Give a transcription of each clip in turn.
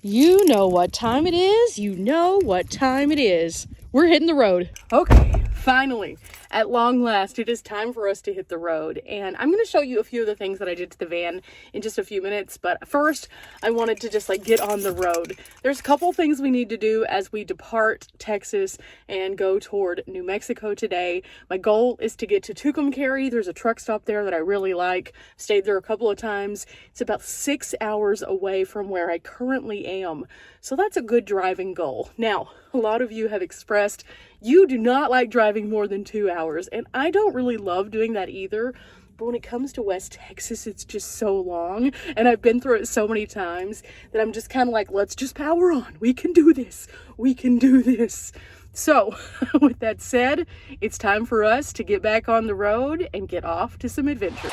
You know what time it is. You know what time it is. We're hitting the road. Okay, finally, at long last, it is time for us to hit the road. And I'm going to show you a few of the things that I did to the van in just a few minutes. But first, I wanted to just get on the road. There's a couple things we need to do as we depart Texas and go toward New Mexico today. My goal is to get to Tucumcari. There's a truck stop there that I really like. Stayed there a couple of times. It's about 6 hours away from where I currently am. So that's a good driving goal. Now, a lot of you have expressed you do not like driving more than 2 hours, and I don't really love doing that either. But when it comes to West Texas, it's just so long, and I've been through it so many times that I'm just kind of like, let's just power on. We can do this. We can do this. So, with that said, it's time for us to get back on the road and get off to some adventure.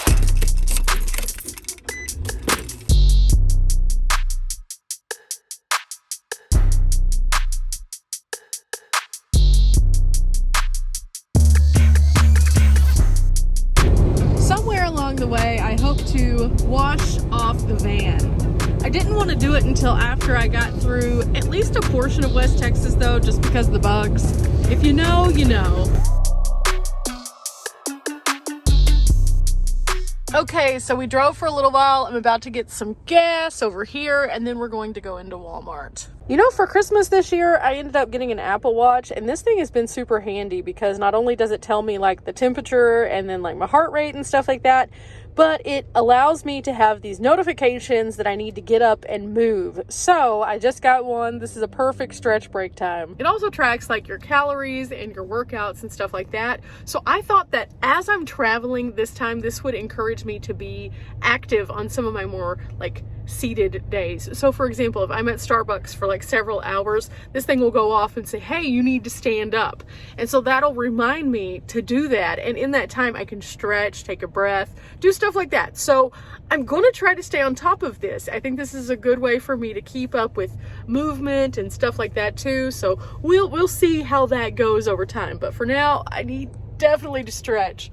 The way I hope to wash off the van. I didn't want to do it until after I got through at least a portion of West Texas though, just because of the bugs. If you know, you know. Okay, so we drove for a little while. I'm about to get some gas over here, and then we're going to go into Walmart. You know, for Christmas this year, I ended up getting an Apple Watch, and this thing has been super handy because not only does it tell me the temperature and then my heart rate and stuff like that, but it allows me to have these notifications that I need to get up and move. So I just got one. This is a perfect stretch break time. It also tracks your calories and your workouts and stuff like that. So I thought that as I'm traveling this time, this would encourage me to be active on some of my more seated days. So for example, if I'm at Starbucks for several hours, this thing will go off and say, hey, you need to stand up. And so that'll remind me to do that. And in that time, I can stretch, take a breath, do stuff like that. So I'm going to try to stay on top of this. I think this is a good way for me to keep up with movement and stuff like that too. So we'll see how that goes over time. But for now, I need definitely to stretch.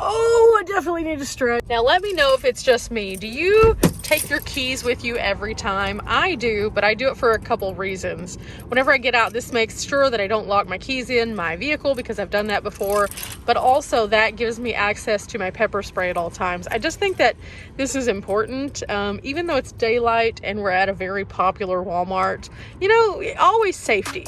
Oh, I definitely need to stretch. Now, let me know if it's just me. Do you take your keys with you every time? I do, but I do it for a couple reasons. Whenever I get out, this makes sure that I don't lock my keys in my vehicle because I've done that before, but also that gives me access to my pepper spray at all times. I just think that this is important. Even though it's daylight and we're at a very popular Walmart, always safety.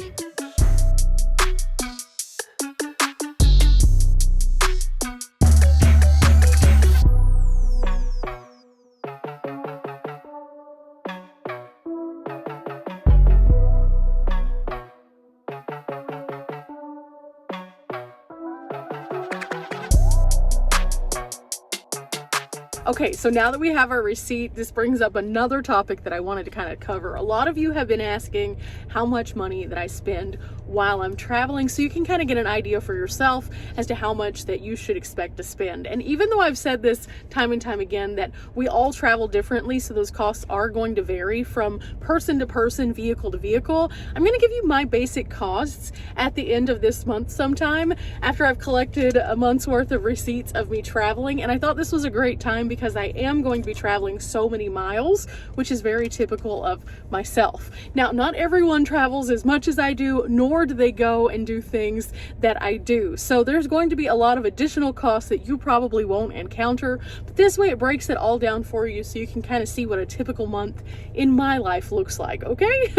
Okay, so now that we have our receipt, this brings up another topic that I wanted to kind of cover. A lot of you have been asking how much money that I spend while I'm traveling, so you can kind of get an idea for yourself as to how much that you should expect to spend. And even though I've said this time and time again that we all travel differently, so those costs are going to vary from person to person, vehicle to vehicle, I'm going to give you my basic costs at the end of this month sometime after I've collected a month's worth of receipts of me traveling. And I thought this was a great time because I am going to be traveling so many miles, which is very typical of myself. Now, not everyone travels as much as I do, nor do they go and do things that I do. So there's going to be a lot of additional costs that you probably won't encounter, but this way it breaks it all down for you so you can kind of see what a typical month in my life looks like, okay?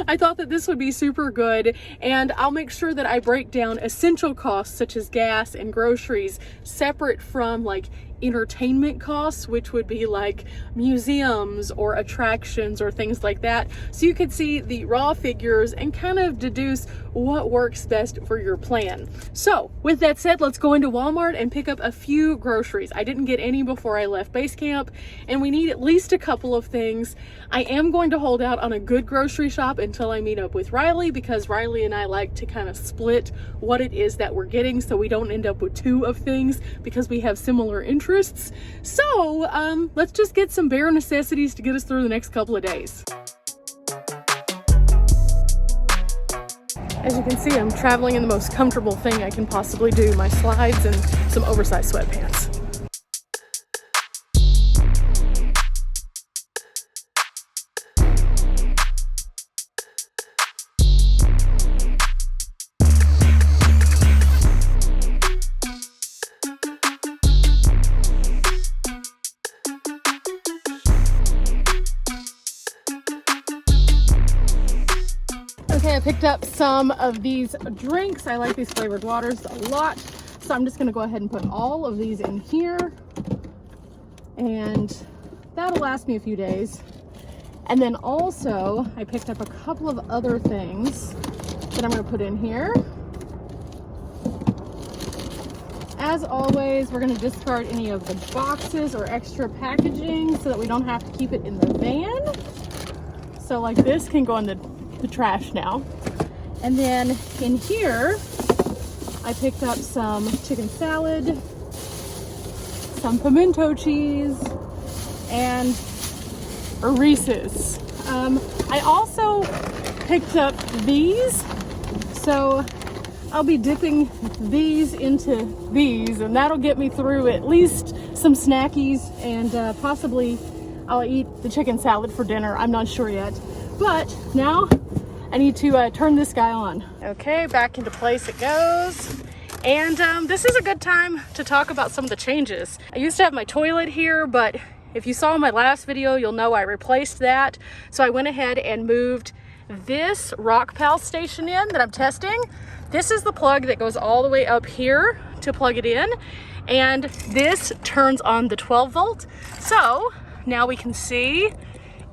I thought that this would be super good, and I'll make sure that I break down essential costs such as gas and groceries separate from entertainment costs, which would be museums or attractions or things like that, so you could see the raw figures and kind of deduce what works best for your plan. So with that said, let's go into Walmart and pick up a few groceries. I didn't get any before I left base camp, and we need at least a couple of things. I am going to hold out on a good grocery shop until I meet up with Riley, because Riley and I like to kind of split what it is that we're getting so we don't end up with two of things because we have similar interests. So let's just get some bare necessities to get us through the next couple of days. As you can see, I'm traveling in the most comfortable thing I can possibly do, my slides and some oversized sweatpants. Okay, I picked up some of these drinks. I like these flavored waters a lot. So I'm just gonna go ahead and put all of these in here. And that'll last me a few days. And then also, I picked up a couple of other things that I'm gonna put in here. As always, we're gonna discard any of the boxes or extra packaging so that we don't have to keep it in the van. So like this can go in the trash now. And then in here, I picked up some chicken salad, some pimento cheese, and a Reese's. I also picked up these, so I'll be dipping these into these, and that'll get me through at least some snackies, and possibly I'll eat the chicken salad for dinner. I'm not sure yet. But now I need to turn this guy on. Okay, back into place it goes. And this is a good time to talk about some of the changes. I used to have my toilet here, but if you saw my last video, you'll know I replaced that. So I went ahead and moved this RockPal station in that I'm testing. This is the plug that goes all the way up here to plug it in. And this turns on the 12 volt. So now we can see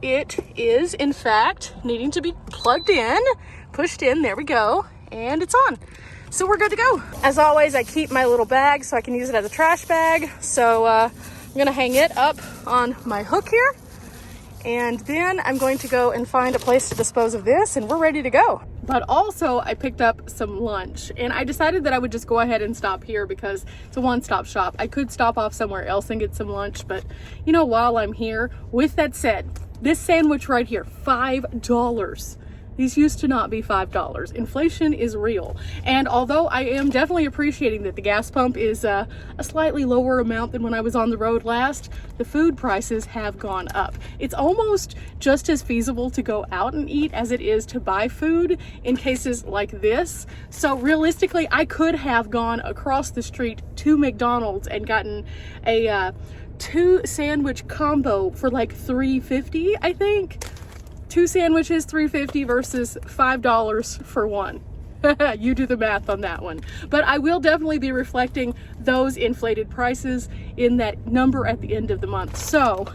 it is in fact needing to be plugged in, pushed in, there we go, and it's on. So we're good to go. As always, I keep my little bag so I can use it as a trash bag. So I'm gonna hang it up on my hook here, and then I'm going to go and find a place to dispose of this, and we're ready to go. But also I picked up some lunch, and I decided that I would just go ahead and stop here because it's a one-stop shop. I could stop off somewhere else and get some lunch, but you know, while I'm here, with that said, this sandwich right here, $5. These used to not be $5. Inflation is real. And although I am definitely appreciating that the gas pump is a slightly lower amount than when I was on the road last, the food prices have gone up. It's almost just as feasible to go out and eat as it is to buy food in cases like this. So realistically, I could have gone across the street to McDonald's and gotten a 2 sandwich combo for like $3.50, I think. 2 sandwiches, $3.50 versus $5 for one. You do the math on that one. But I will definitely be reflecting those inflated prices in that number at the end of the month. So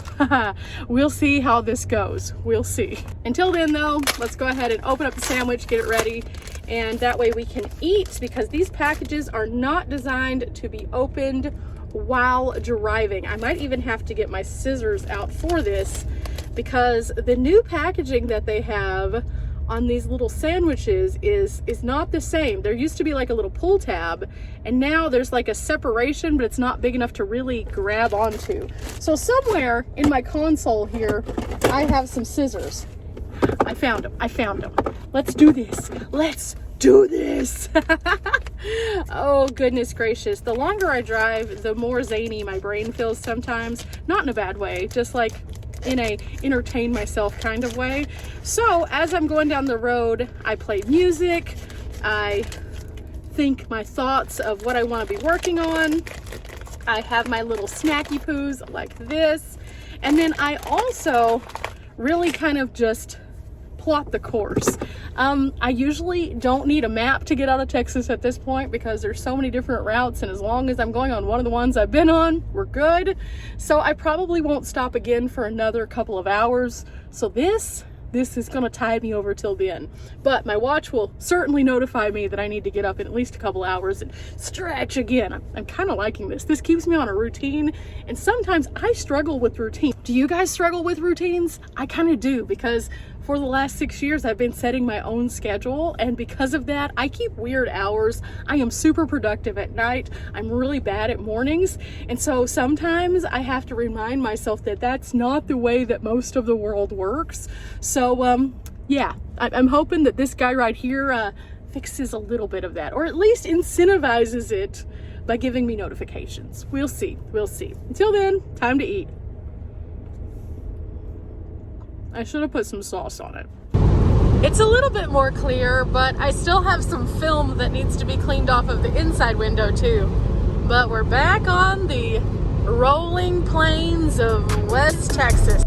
we'll see how this goes. We'll see. Until then though, let's go ahead and open up the sandwich, get it ready, and that way we can eat, because these packages are not designed to be opened while driving. I might even have to get my scissors out for this, because the new packaging that they have on these little sandwiches is not the same. There used to be like a little pull tab, and now there's like a separation, but it's not big enough to really grab onto. So somewhere in my console here, I have some scissors. I found them. Let's do this. Let's do this. Oh goodness gracious. The longer I drive, the more zany my brain feels sometimes. Not in a bad way, just like in a entertain myself kind of way. So as I'm going down the road, I play music, I think my thoughts of what I want to be working on, I have my little snacky poos like this, and then I also really kind of just plot the course. I usually don't need a map to get out of Texas at this point, because there's so many different routes, and as long as I'm going on one of the ones I've been on, we're good. So I probably won't stop again for another couple of hours. So this is gonna tide me over till then. But my watch will certainly notify me that I need to get up in at least a couple hours and stretch again. I'm kind of liking this. This keeps me on a routine, and sometimes I struggle with routine. Do you guys struggle with routines? I kind of do, because for the last 6 years, I've been setting my own schedule, and because of that, I keep weird hours. I am super productive at night. I'm really bad at mornings, and so sometimes I have to remind myself that that's not the way that most of the world works. So yeah, I'm hoping that this guy right here fixes a little bit of that, or at least incentivizes it by giving me notifications. We'll see. Until then, time to eat. I should have put some sauce on it. It's a little bit more clear, but I still have some film that needs to be cleaned off of the inside window too. But we're back on the rolling plains of West Texas.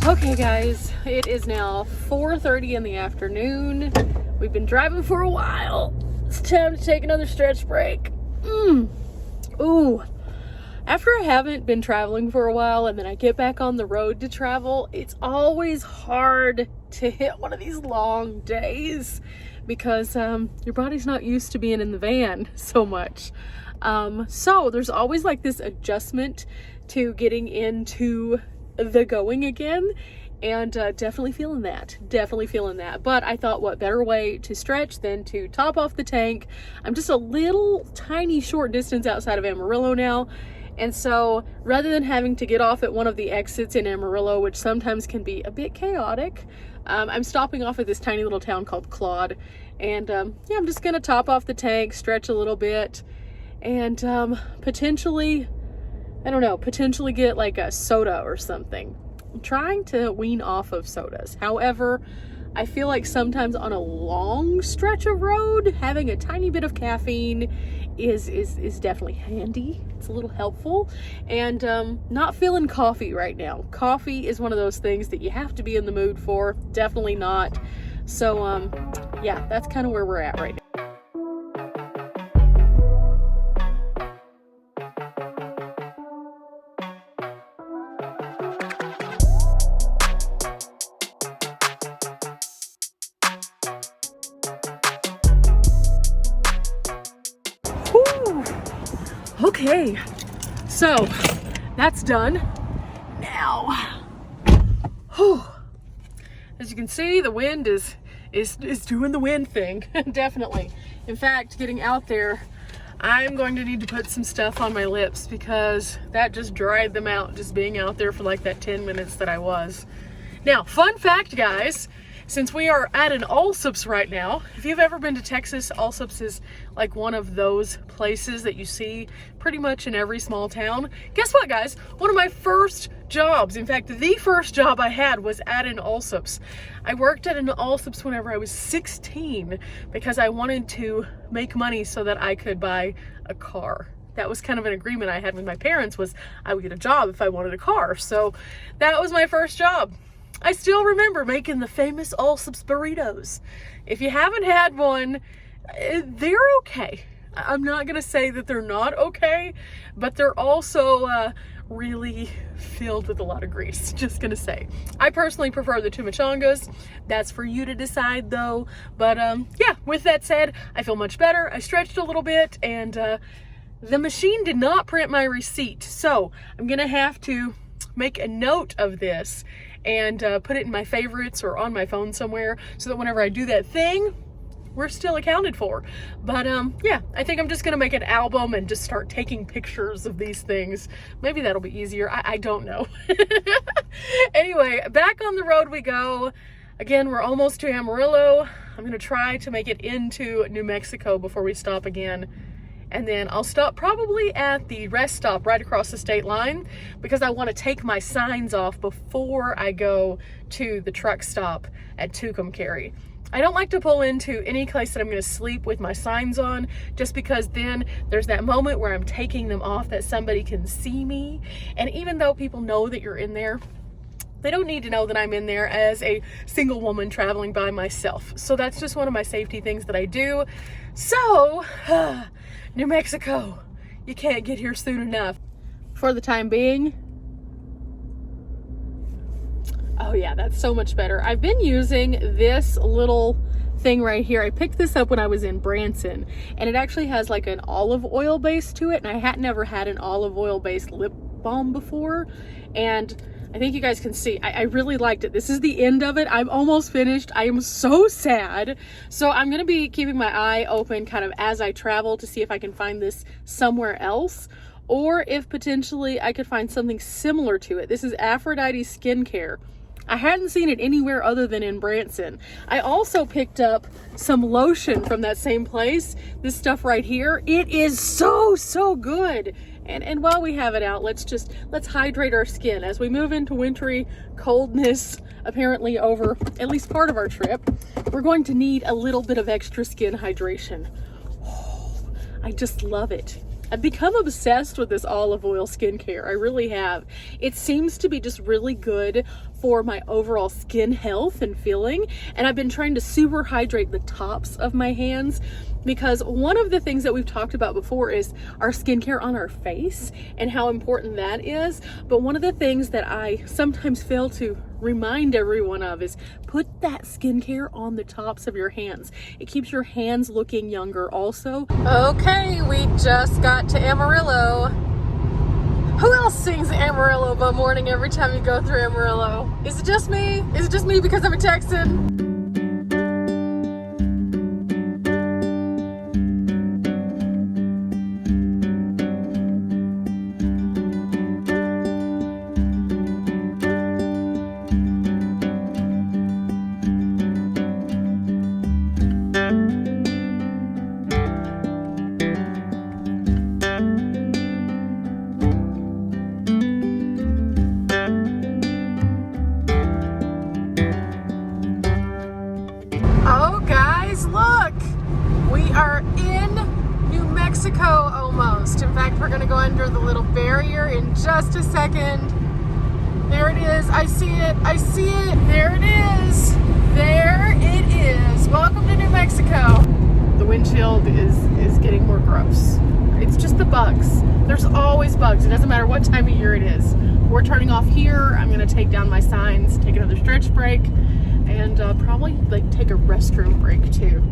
Okay guys, it is now 4:30 in the afternoon. We've been driving for a while. It's time to take another stretch break. Ooh. After I haven't been traveling for a while and then I get back on the road to travel, it's always hard to hit one of these long days because your body's not used to being in the van so much. So there's always like this adjustment to getting into the going again, and definitely feeling that. But I thought, what better way to stretch than to top off the tank. I'm just a little tiny short distance outside of Amarillo now, and so rather than having to get off at one of the exits in Amarillo, which sometimes can be a bit chaotic, I'm stopping off at this tiny little town called Claude, and yeah, I'm just gonna top off the tank, stretch a little bit, and potentially get like a soda or something. I'm trying to wean off of sodas. However, I feel like sometimes on a long stretch of road, having a tiny bit of caffeine is definitely handy. It's a little helpful. And not feeling coffee right now. Coffee is one of those things that you have to be in the mood for. Definitely not. So yeah, that's kind of where we're at right now. Okay, so that's done. Now, as you can see, the wind is doing the wind thing. Definitely. In fact, getting out there, I'm going to need to put some stuff on my lips because that just dried them out, just being out there for like that 10 minutes that I was. Now, fun fact, guys, since we are at an Allsups right now, if you've ever been to Texas, Allsups is like one of those places that you see pretty much in every small town. Guess what, guys? One of my first jobs, in fact, the first job I had was at an Allsups. I worked at an Allsups whenever I was 16 because I wanted to make money so that I could buy a car. That was kind of an agreement I had with my parents, was I would get a job if I wanted a car. So that was my first job. I still remember making the famous Allsups burritos. If you haven't had one, they're okay. I'm not gonna say that they're not okay, but they're also really filled with a lot of grease, just gonna say. I personally prefer the chimichangas. That's for you to decide though. But yeah, with that said, I feel much better. I stretched a little bit, and the machine did not print my receipt. So I'm gonna have to make a note of this and put it in my favorites or on my phone somewhere so that whenever I do that thing, we're still accounted for. But yeah, I think I'm just gonna make an album and just start taking pictures of these things. Maybe that'll be easier. I don't know. Anyway, back on the road we go. Again, we're almost to Amarillo. I'm gonna try to make it into New Mexico before we stop again. And then I'll stop probably at the rest stop right across the state line because I want to take my signs off before I go to the truck stop at Tucumcari. I don't like to pull into any place that I'm going to sleep with my signs on, just because then there's that moment where I'm taking them off that somebody can see me. And even though people know that you're in there, they don't need to know that I'm in there as a single woman traveling by myself. So that's just one of my safety things that I do. So, New Mexico, you can't get here soon enough. For the time being. Oh yeah, that's so much better. I've been using this little thing right here. I picked this up when I was in Branson, and it actually has like an olive oil base to it, and I had never had an olive oil based lip balm before, and I think you guys can see, I really liked it. This is the end of it. I'm almost finished. I am so sad. So I'm going to be keeping my eye open kind of as I travel to see if I can find this somewhere else, or if potentially I could find something similar to it. This is Aphrodite Skincare. I hadn't seen it anywhere other than in Branson. I also picked up some lotion from that same place. This stuff right here. It is so good. And while we have it out, let's hydrate our skin as we move into wintry coldness, apparently over at least part of our trip. We're going to need a little bit of extra skin hydration. Oh, I just love it. I've become obsessed with this olive oil skincare. I really have. It seems to be just really good for my overall skin health and feeling. And I've been trying to super hydrate the tops of my hands, because one of the things that we've talked about before is our skincare on our face and how important that is. But one of the things that I sometimes fail to remind everyone of is put that skincare on the tops of your hands. It keeps your hands looking younger also. Okay, we just got to Amarillo. Who else sings Amarillo by morning every time you go through Amarillo? Is it just me? Is it just me because I'm a Texan? Oh guys, look! We are in New Mexico almost. In fact, we're gonna go under the little barrier in just a second. There it is. I see it. I see it. There it is. There it is. Welcome to New Mexico. The windshield is getting more gross. It's just the bugs. There's always bugs. It doesn't matter what time of year it is. We're turning off here. I'm gonna take down my signs, take another stretch break, and probably like take a restroom break too.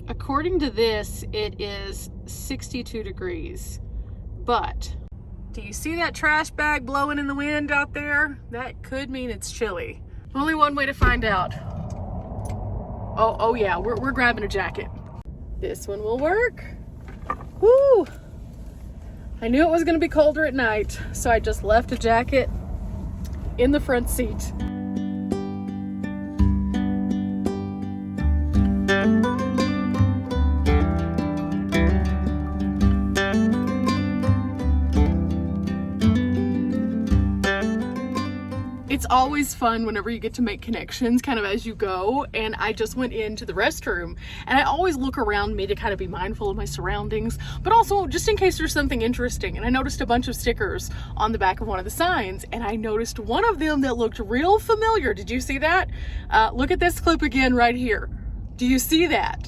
According to this, it is 62 degrees, but do you see that trash bag blowing in the wind out there? That could mean it's chilly. Only one way to find out. Oh yeah, we're grabbing a jacket. This one will work. Woo! I knew it was gonna be colder at night, so I just left a jacket in the front seat. It's always fun whenever you get to make connections kind of as you go, and I just went into the restroom, and I always look around me to kind of be mindful of my surroundings, but also just in case there's something interesting. And I noticed a bunch of stickers on the back of one of the signs, and I noticed one of them that looked real familiar. Did you see that? Look at this clip again right here. Do you see that?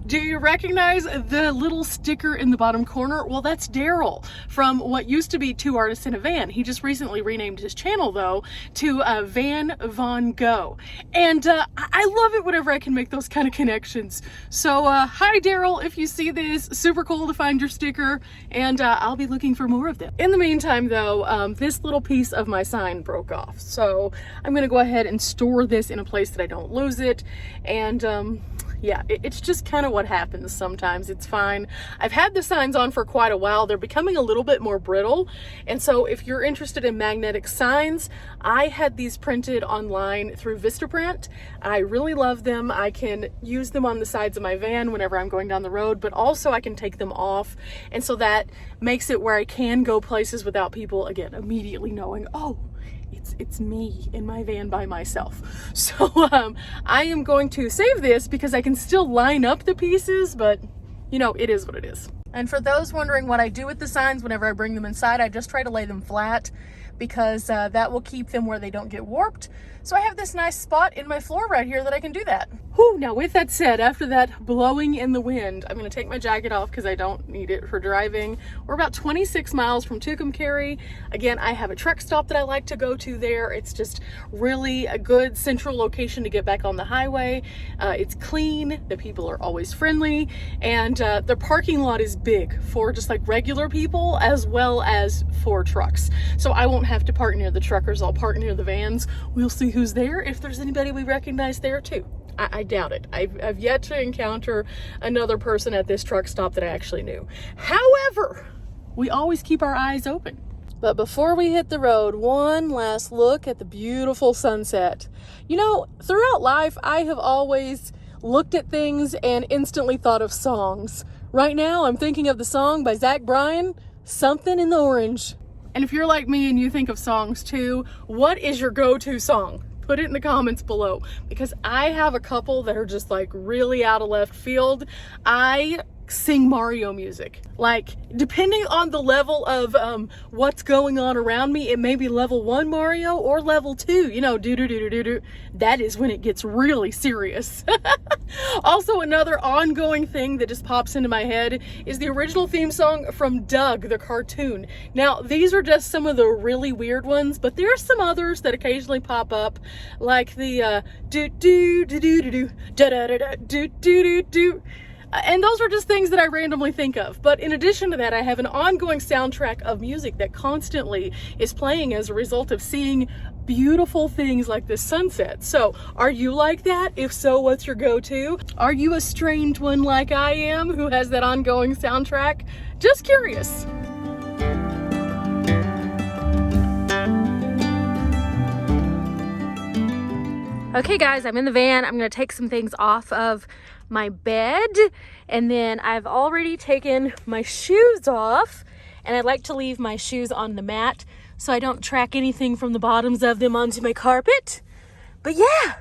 Do you recognize the little sticker in the bottom corner? Well, that's Daryl from what used to be Two Artists in a Van. He just recently renamed his channel though to Van Von Go. And I love it whenever I can make those kind of connections. So hi Daryl, if you see this, super cool to find your sticker, and I'll be looking for more of them. In the meantime though, this little piece of my sign broke off. So I'm gonna go ahead and store this in a place that I don't lose it. And yeah, it's just kind of what happens sometimes. It's fine. I've had the signs on for quite a while. They're becoming a little bit more brittle. And so if you're interested in magnetic signs, I had these printed online through Vistaprint. I really love them. I can use them on the sides of my van whenever I'm going down the road, but also I can take them off. And so that makes it where I can go places without people, again, immediately knowing, oh, it's me in my van by myself. So I am going to save this because I can still line up the pieces, but you know, it is what it is. And for those wondering what I do with the signs whenever I bring them inside, I just try to lay them flat because that will keep them where they don't get warped. So I have this nice spot in my floor right here that I can do that. Whew, now with that said, after that blowing in the wind, I'm gonna take my jacket off because I don't need it for driving. We're about 26 miles from Tucumcari. Again, I have a truck stop that I like to go to there. It's just really a good central location to get back on the highway. It's clean, the people are always friendly, and the parking lot is big for just like regular people as well as for trucks. So I won't have to park near the truckers, I'll park near the vans. We'll see who's there, if there's anybody we recognize there too. I doubt it. I've yet to encounter another person at this truck stop that I actually knew. However, we always keep our eyes open. But before we hit the road, one last look at the beautiful sunset. You know, throughout life, I have always looked at things and instantly thought of songs. Right now, I'm thinking of the song by Zach Bryan, Something in the Orange. And if you're like me and you think of songs too, what is your go-to song? Put it in the comments below, because I have a couple that are just like really out of left field. I sing Mario music. Like, depending on the level of what's going on around me, it may be level 1 Mario or level 2, you know, do. That is when it gets really serious. Also, another ongoing thing that just pops into my head is the original theme song from Doug, the cartoon. Now, these are just some of the really weird ones, but there are some others that occasionally pop up, like the do do do do do do da da da do do do do. And those are just things that I randomly think of. But in addition to that, I have an ongoing soundtrack of music that constantly is playing as a result of seeing beautiful things like this sunset. So, are you like that? If so, what's your go-to? Are you a strange one like I am who has that ongoing soundtrack? Just curious. Okay guys, I'm in the van. I'm gonna take some things off of my bed, and then I've already taken my shoes off, and I like to leave my shoes on the mat so I don't track anything from the bottoms of them onto my carpet. But yeah,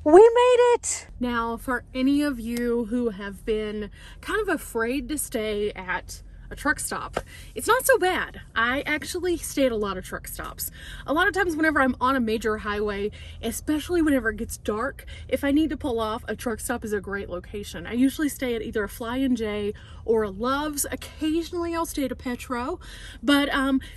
we made it. Now, for any of you who have been kind of afraid to stay at a truck stop, it's not so bad. I actually stay at a lot of truck stops. A lot of times whenever I'm on a major highway, especially whenever it gets dark, if I need to pull off, a truck stop is a great location. I usually stay at either a Flying J or a Love's. Occasionally I'll stay at a Petro, but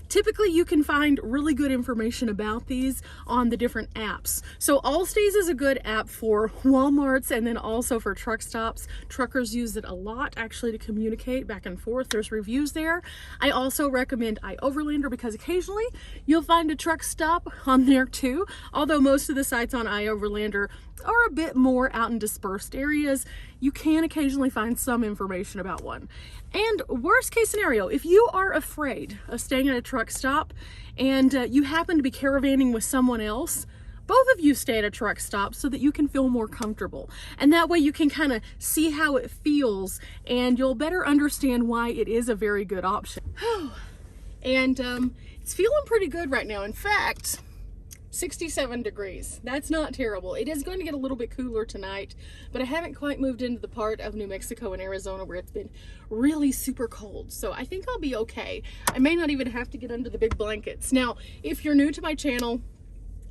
typically you can find really good information about these on the different apps. So Allstays is a good app for Walmarts and then also for truck stops. Truckers use it a lot actually to communicate back and forth. There's reviews there. I also recommend iOverlander because occasionally you'll find a truck stop on there too, although most of the sites on iOverlander are a bit more out in dispersed areas. You can occasionally find some information about one. And worst case scenario, if you are afraid of staying at a truck stop and you happen to be caravanning with someone else, both of you stay at a truck stop so that you can feel more comfortable. And that way you can kind of see how it feels and you'll better understand why it is a very good option. And it's feeling pretty good right now. In fact, 67 degrees. That's not terrible. It is going to get a little bit cooler tonight, but I haven't quite moved into the part of New Mexico and Arizona where it's been really super cold. So I think I'll be okay. I may not even have to get under the big blankets. Now, if you're new to my channel,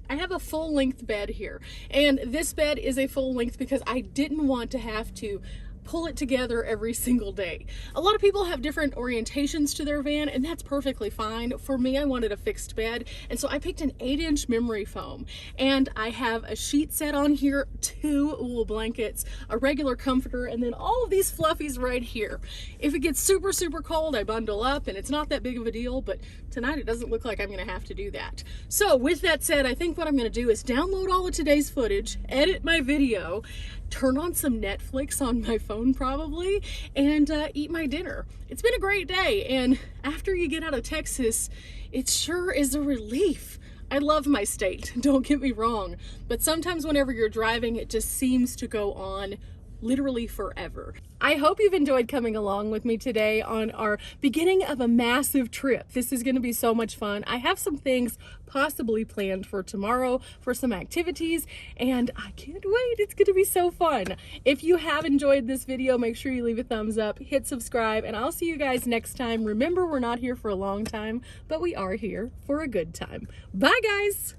I have a full-length bed here, and this bed is a full length because I didn't want to have to pull it together every single day. A lot of people have different orientations to their van, and that's perfectly fine. For me, I wanted a fixed bed, and so I picked an 8-inch memory foam, and I have a sheet set on here, 2 wool blankets, a regular comforter, and then all of these fluffies right here. If it gets super, super cold, I bundle up, and it's not that big of a deal, but tonight it doesn't look like I'm gonna have to do that. So with that said, I think what I'm gonna do is download all of today's footage, edit my video, turn on some Netflix on my phone probably, and eat my dinner. It's been a great day, and after you get out of Texas, it sure is a relief. I love my state, don't get me wrong, but sometimes whenever you're driving, it just seems to go on literally forever. I hope you've enjoyed coming along with me today on our beginning of a massive trip. This is going to be so much fun. I have some things possibly planned for tomorrow for some activities, and I can't wait. It's going to be so fun. If you have enjoyed this video, make sure you leave a thumbs up, hit subscribe, and I'll see you guys next time. Remember, we're not here for a long time, but we are here for a good time. Bye, guys.